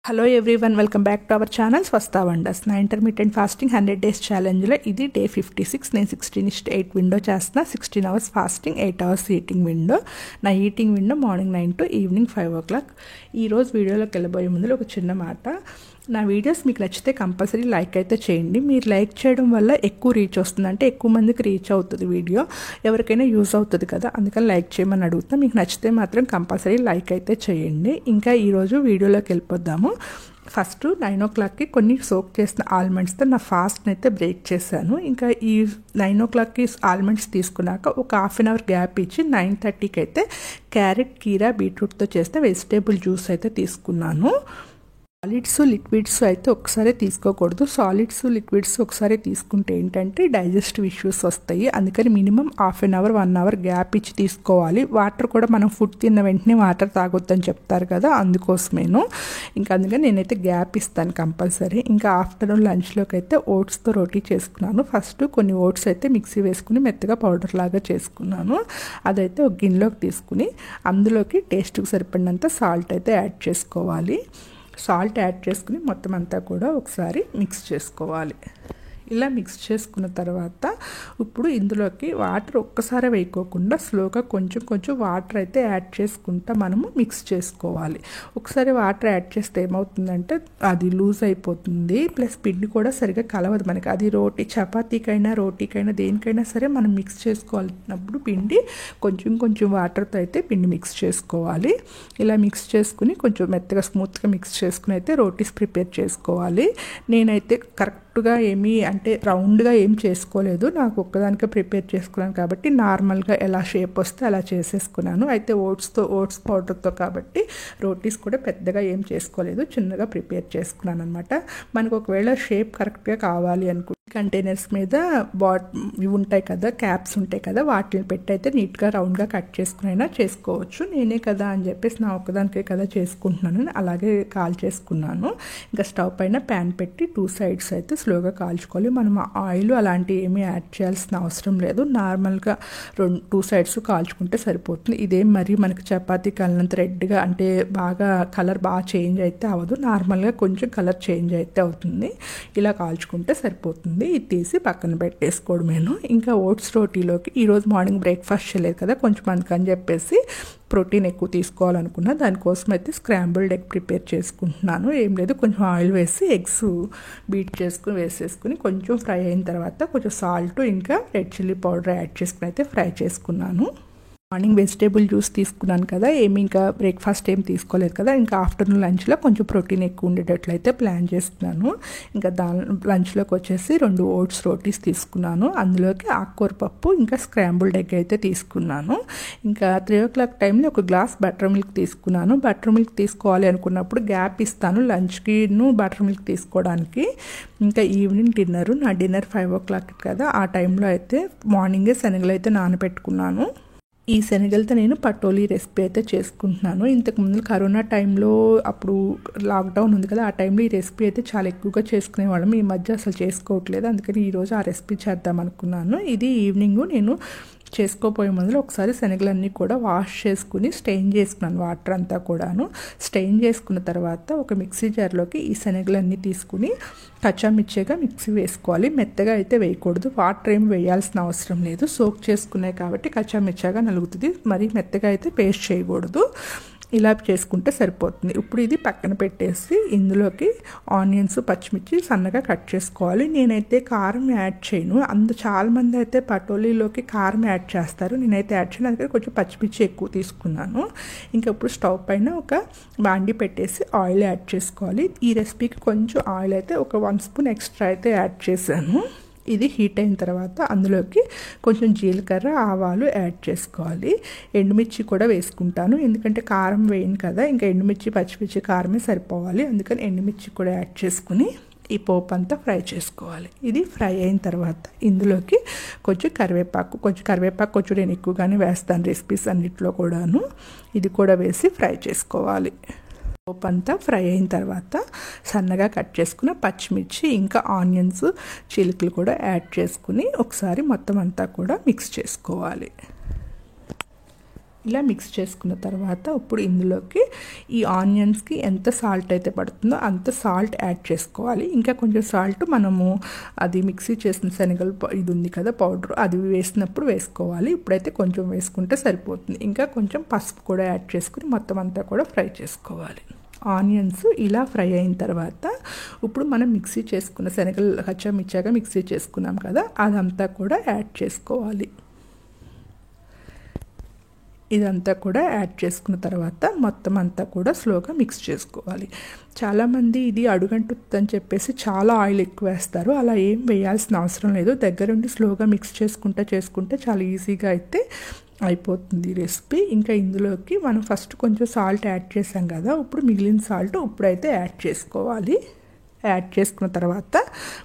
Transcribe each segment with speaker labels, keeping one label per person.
Speaker 1: Hello everyone, welcome back to our channel Swastha wonders. నా intermediate fasting 100 days ఛాలెంజ్లో ఇది day 56. నేను 16:8 విండో చేస్తున్నా. 16 hours fasting, 8 hours eating window. నా eating window morning 9 to evening 5 o'clock. ఈరోజు వీడియోలోకి వెళ్ళబోయే ముందు ఒక చిన్న మాట. నా వీడియోస్ మీకు నచ్చితే కంపల్సరీ లైక్ అయితే చేయండి. మీరు లైక్ చేయడం వల్ల ఎక్కువ రీచ్ వస్తుంది, అంటే ఎక్కువ మందికి రీచ్ అవుతుంది వీడియో, ఎవరికైనా యూజ్ అవుతుంది కదా, అందుకని లైక్ చేయమని అడుగుతాం. మీకు నచ్చితే మాత్రం కంపల్సరీ లైక్ అయితే చేయండి. ఇంకా ఈరోజు వీడియోలోకి వెళ్ళిపోద్దాము. ఫస్ట్ 9 o'clockకి కొన్ని సోక్ చేసిన ఆల్మండ్స్తో నా ఫాస్ట్ని అయితే బ్రేక్ చేశాను. ఇంకా ఈ 9 o'clockకి ఆల్మండ్స్ తీసుకున్నాక ఒక హాఫ్ అన్ అవర్ గ్యాప్ ఇచ్చి 9:30కి అయితే క్యారెట్, కీరా, బీట్రూట్తో చేసిన వెజిటేబుల్ జ్యూస్ అయితే తీసుకున్నాను. సాలిడ్స్, లిక్విడ్స్ అయితే ఒకసారి తీసుకోకూడదు. సాలిడ్స్, లిక్విడ్స్ ఒకసారి తీసుకుంటే ఏంటంటే డైజెస్టివ్ ఇష్యూస్ వస్తాయి. అందుకని minimum half an hour 1 hour gap ఇచ్చి తీసుకోవాలి. వాటర్ కూడా మనం ఫుడ్ తిన్న వెంటనే వాటర్ తాగొద్దని చెప్తారు కదా, అందుకోసమేను. ఇంకా అందుకని నేనైతే గ్యాప్ ఇస్తాను కంపల్సరీ. ఇంకా ఆఫ్టర్నూన్ లంచ్లోకి అయితే ఓట్స్తో రోటీ చేసుకున్నాను. ఫస్ట్ కొన్ని ఓట్స్ అయితే మిక్సీ వేసుకుని మెత్తగా పౌడర్ లాగా చేసుకున్నాను. అదైతే ఒక గిన్నెలోకి తీసుకుని అందులోకి టేస్ట్కి సరిపడినంత సాల్ట్ అయితే యాడ్ చేసుకోవాలి. సాల్ట్ యాడ్ చేసుకుని మొత్తం అంతా కూడా ఒకసారి మిక్స్ చేసుకోవాలి. ఇలా మిక్స్ చేసుకున్న తర్వాత ఇప్పుడు ఇందులోకి వాటర్ ఒక్కసారి వేయకోకుండా స్లోగా కొంచెం కొంచెం వాటర్ అయితే యాడ్ చేసుకుంటా మనము మిక్స్ చేసుకోవాలి. ఒకసారి వాటర్ యాడ్ చేస్తే ఏమవుతుందంటే అది లూజ్ అయిపోతుంది, ప్లస్ పిండి కూడా సరిగా కలవదు మనకి. అది చపాతీకైనా రోటీకైనా దేనికైనా సరే మనం మిక్స్ చేసుకోవాలన్నప్పుడు పిండి కొంచెం కొంచెం వాటర్తో అయితే పిండి మిక్స్ చేసుకోవాలి. ఇలా మిక్స్ చేసుకుని కొంచెం మెత్తగా స్మూత్గా మిక్స్ చేసుకుని అయితే రోటీస్ ప్రిపేర్ చేసుకోవాలి. నేనైతే కరెక్ట్గా అంటే రౌండ్గా ఏం చేసుకోలేదు, నాకు ఒక్కదానికే ప్రిపేర్ చేసుకున్నాను కాబట్టి నార్మల్గా ఎలా షేప్ వస్తే అలా చేసేసుకున్నాను. అయితే ఓట్స్ పౌడర్తో కాబట్టి రోటీస్ కూడా పెద్దగా ఏం చేసుకోలేదు, చిన్నగా ప్రిపేర్ చేసుకున్నాను అనమాట. మనకు ఒకవేళ షేప్ కరెక్ట్గా కావాలి అనుకుంటే కంటైనర్స్ మీద ఇవి ఉంటాయి కదా, క్యాప్స్ ఉంటాయి కదా, వాటిని పెట్టి అయితే నీట్గా రౌండ్గా కట్ చేసుకుని అయినా చేసుకోవచ్చు. నేనే కదా అని చెప్పేసి నా ఒక్కదానికే కదా చేసుకుంటున్నాను, అలాగే కాల్ చేసుకున్నాను. ఇంకా స్టవ్ పైన ప్యాన్ పెట్టి 2 sides అయితే స్లోగా కాల్చుకోవాలి. మనం ఆయిల్ అలాంటివి ఏమీ యాడ్ చేయాల్సిన అవసరం లేదు. నార్మల్గా 2 sides కాల్చుకుంటే సరిపోతుంది. ఇదేం మరి మనకి చపాతీ కాలినంత రెడ్గా అంటే బాగా కలర్ బాగా చేంజ్ అయితే అవ్వదు, నార్మల్గా కొంచెం కలర్ చేంజ్ అయితే అవుతుంది. ఇలా కాల్చుకుంటే సరిపోతుంది. ఇది తీసి పక్కన పెట్టేసుకోవడమేను. ఇంకా ఓట్స్ రోటీలోకి ఈరోజు మార్నింగ్ బ్రేక్ఫాస్ట్ చేయలేదు కదా, కొంచెం అందుకని చెప్పేసి ప్రోటీన్ ఎక్కువ తీసుకోవాలనుకున్నా, దానికోసం అయితే స్క్రాంబుల్డ్ ఎగ్ ప్రిపేర్ చేసుకుంటున్నాను. ఏం లేదు, కొంచెం ఆయిల్ వేసి ఎగ్స్ బీట్ చేసుకుని వేసేసుకుని కొంచెం ఫ్రై అయిన తర్వాత కొంచెం సాల్ట్ ఇంకా రెడ్ చిల్లీ పౌడర్ యాడ్ చేసుకుని అయితే ఫ్రై చేసుకున్నాను. మార్నింగ్ వెజిటేబుల్ జ్యూస్ తీసుకున్నాను కదా, ఇంకా బ్రేక్ఫాస్ట్ ఏం తీసుకోలేదు కదా, ఇంకా ఆఫ్టర్నూన్ లంచ్లో కొంచెం ప్రోటీన్ ఎక్కువ ఉండేటట్లయితే ప్లాన్ చేస్తున్నాను. ఇంకా లంచ్లోకి వచ్చేసి 2 ఓట్స్ రోటీస్ తీసుకున్నాను. అందులోకి ఆకుకూర పప్పు ఇంకా స్క్రాంబుల్డ్ ఎగ్ అయితే తీసుకున్నాను. ఇంకా 3 o'clock టైంలో ఒక గ్లాస్ బటర్ మిల్క్ తీసుకున్నాను. బటర్ మిల్క్ తీసుకోవాలి అనుకున్నప్పుడు గ్యాప్ ఇస్తాను లంచ్కి బటర్ మిల్క్ తీసుకోవడానికి. ఇంకా ఈవినింగ్ నా డిన్నర్ 5 o'clock కదా, ఆ టైంలో అయితే మార్నింగే శనగలు అయితే నానబెట్టుకున్నాను. ఈ శనగలతో నేను పటోలీ రెసిపీ అయితే చేసుకుంటున్నాను. ఇంతకుముందు కరోనా టైంలో అప్పుడు లాక్డౌన్ ఉంది కదా, ఆ టైంలో ఈ రెసిపీ అయితే చాలా ఎక్కువగా చేసుకునేవాళ్ళం. ఈ మధ్య అసలు చేసుకోవట్లేదు, అందుకని ఈరోజు ఆ రెసిపీ చేద్దాం అనుకున్నాను. ఇది ఈవినింగ్ నేను చేసుకోపోయే ముందు ఒకసారి శనగలన్నీ కూడా వాష్ చేసుకుని స్టెయిన్ చేసుకున్నాను, వాటర్ అంతా కూడాను. స్టెయిన్ చేసుకున్న తర్వాత ఒక మిక్సీ జార్లోకి ఈ శనగలన్నీ తీసుకుని కచ్చామిర్చిగా మిక్సీ వేసుకోవాలి. మెత్తగా అయితే వేయకూడదు, వాటర్ ఏమి వేయాల్సిన అవసరం లేదు, సోక్ చేసుకున్నాయి కాబట్టి కచ్చామిర్చిగా నలుగుతుంది. మరి మెత్తగా అయితే పేస్ట్ చేయకూడదు. ఇలా చేసుకుంటే సరిపోతుంది. ఇప్పుడు ఇది పక్కన పెట్టేసి ఇందులోకి ఆనియన్స్, పచ్చిమిర్చి సన్నగా కట్ చేసుకోవాలి. నేనైతే కారం యాడ్ చేయను, చాలామంది అయితే పటోలీలోకి కారం యాడ్ చేస్తారు, నేనైతే యాడ్ చేయను, అందుకని కొంచెం పచ్చిమిర్చి ఎక్కువ తీసుకున్నాను. ఇంకా ఇప్పుడు స్టవ్ పైన ఒక బాండి పెట్టేసి ఆయిల్ యాడ్ చేసుకోవాలి. ఈ రెసిపీకి కొంచెం ఆయిల్ అయితే ఒక 1 spoon ఎక్స్ట్రా అయితే యాడ్ చేశాను. ఇది హీట్ అయిన తర్వాత అందులోకి కొంచెం జీలకర్ర, ఆవాలు యాడ్ చేసుకోవాలి. ఎండుమిర్చి కూడా వేసుకుంటాను, ఎందుకంటే కారం వేయను కదా, ఇంకా ఎండుమిర్చి, పచ్చిమిర్చి, కారమే సరిపోవాలి, అందుకని ఎండుమిర్చి కూడా యాడ్ చేసుకుని ఈ పోపు అంతా ఫ్రై చేసుకోవాలి. ఇది ఫ్రై అయిన తర్వాత ఇందులోకి కొంచెం కరివేపాకు కొంచెం నేను ఎక్కువగానే వేస్తాను రెసిపీస్ అన్నిట్లో కూడాను. ఇది కూడా వేసి ఫ్రై చేసుకోవాలి. పోపు అంతా ఫ్రై అయిన తర్వాత సన్నగా కట్ చేసుకున్న పచ్చిమిర్చి ఇంకా ఆనియన్స్ చిలుకలు కూడా యాడ్ చేసుకుని ఒకసారి మొత్తం అంతా కూడా మిక్స్ చేసుకోవాలి. ఇలా మిక్స్ చేసుకున్న తర్వాత ఇప్పుడు ఇందులోకి ఈ ఆనియన్స్కి ఎంత సాల్ట్ అయితే పడుతుందో అంత సాల్ట్ యాడ్ చేసుకోవాలి. ఇంకా కొంచెం సాల్ట్ మనము అది మిక్సీ చేసిన శనగల ఇది ఉంది కదా పౌడర్, అది వేసినప్పుడు వేసుకోవాలి. ఇప్పుడైతే కొంచెం వేసుకుంటే సరిపోతుంది. ఇంకా కొంచెం పసుపు కూడా యాడ్ చేసుకుని మొత్తం అంతా కూడా ఫ్రై చేసుకోవాలి. ఆనియన్స్ ఇలా ఫ్రై అయిన తర్వాత ఇప్పుడు మనం మిక్సీ చేసుకున్న శనగలు కచ్చామిచ్చాగా మిక్సీ చేసుకున్నాం కదా, అదంతా కూడా యాడ్ చేసుకోవాలి. ఇదంతా కూడా యాడ్ చేసుకున్న తర్వాత మొత్తం అంతా కూడా స్లోగా మిక్స్ చేసుకోవాలి. చాలామంది ఇది అడుగంటుతుందని చెప్పేసి చాలా ఆయిల్ ఎక్కువ వేస్తారు. అలా ఏం వేయాల్సిన అవసరం లేదు. దగ్గరుండి స్లోగా మిక్స్ చేసుకుంటే చాలా ఈజీగా అయితే అయిపోతుంది రెసిపీ. ఇంకా ఇందులోకి మనం ఫస్ట్ కొంచెం సాల్ట్ యాడ్ చేసాం కదా, ఇప్పుడు మిగిలిన సాల్ట్ ఇప్పుడైతే యాడ్ చేసుకోవాలి. యాడ్ చేసుకున్న తర్వాత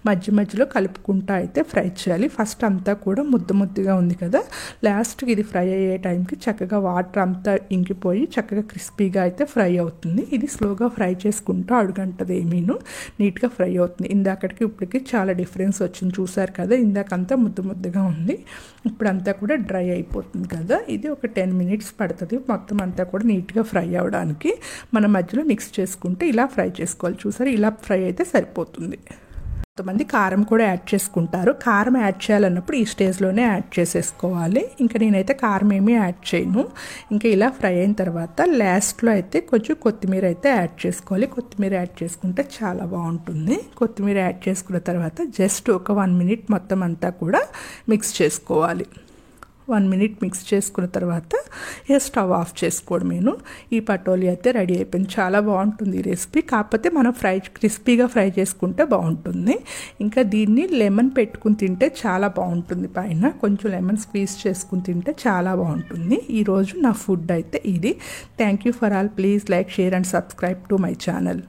Speaker 1: మధ్యలో కలుపుకుంటూ అయితే ఫ్రై చేయాలి. ఫస్ట్ అంతా కూడా ముద్దగా ఉంది కదా, లాస్ట్కి ఇది ఫ్రై అయ్యే టైంకి చక్కగా వాటర్ అంతా ఇంకిపోయి చక్కగా క్రిస్పీగా అయితే ఫ్రై అవుతుంది. ఇది స్లోగా ఫ్రై చేసుకుంటూ అడుగంటది ఏమీను నీట్గా ఫ్రై అవుతుంది. ఇందాకటికి ఇప్పటికి చాలా డిఫరెన్స్ వచ్చింది చూసారు కదా, ఇందాకంతా ముద్దగా ఉంది, ఇప్పుడంతా కూడా డ్రై అయిపోతుంది కదా. ఇది ఒక 10 minutes పడుతుంది మొత్తం అంతా కూడా నీట్గా ఫ్రై అవ్వడానికి. మనం మధ్యలో మిక్స్ చేసుకుంటే ఇలా ఫ్రై చేసుకోవాలి. చూసారు, ఇలా ఫ్రై అయితే సరిపోతుంది. కొంతమంది కారం కూడా యాడ్ చేసుకుంటారు. కారం యాడ్ చేయాలన్నప్పుడు ఈ స్టేజ్లోనే యాడ్ చేసేసుకోవాలి. ఇంకా నేనైతే కారం ఏమీ యాడ్ చేయను. ఇంకా ఇలా ఫ్రై అయిన తర్వాత లాస్ట్లో అయితే కొంచెం కొత్తిమీర అయితే యాడ్ చేసుకోవాలి. కొత్తిమీర యాడ్ చేసుకుంటే చాలా బాగుంటుంది. కొత్తిమీర యాడ్ చేసుకున్న తర్వాత జస్ట్ ఒక 1 minute మొత్తం అంతా కూడా మిక్స్ చేసుకోవాలి. 1 minute మిక్స్ చేసుకున్న తర్వాత స్టవ్ ఆఫ్ చేసుకోవడమేను. ఈ పటోలి అయితే రెడీ అయిపోయింది. చాలా బాగుంటుంది ఈ రెసిపీ. కాకపోతే మనం క్రిస్పీగా ఫ్రై చేసుకుంటే బాగుంటుంది. ఇంకా దీన్ని లెమన్ పెట్టుకుని తింటే చాలా బాగుంటుంది. పైన కొంచెం లెమన్ స్క్వీజ్ చేసుకుని తింటే చాలా బాగుంటుంది. ఈరోజు నా ఫుడ్ అయితే ఇది. Thank you for all. Please like, share and subscribe to my channel.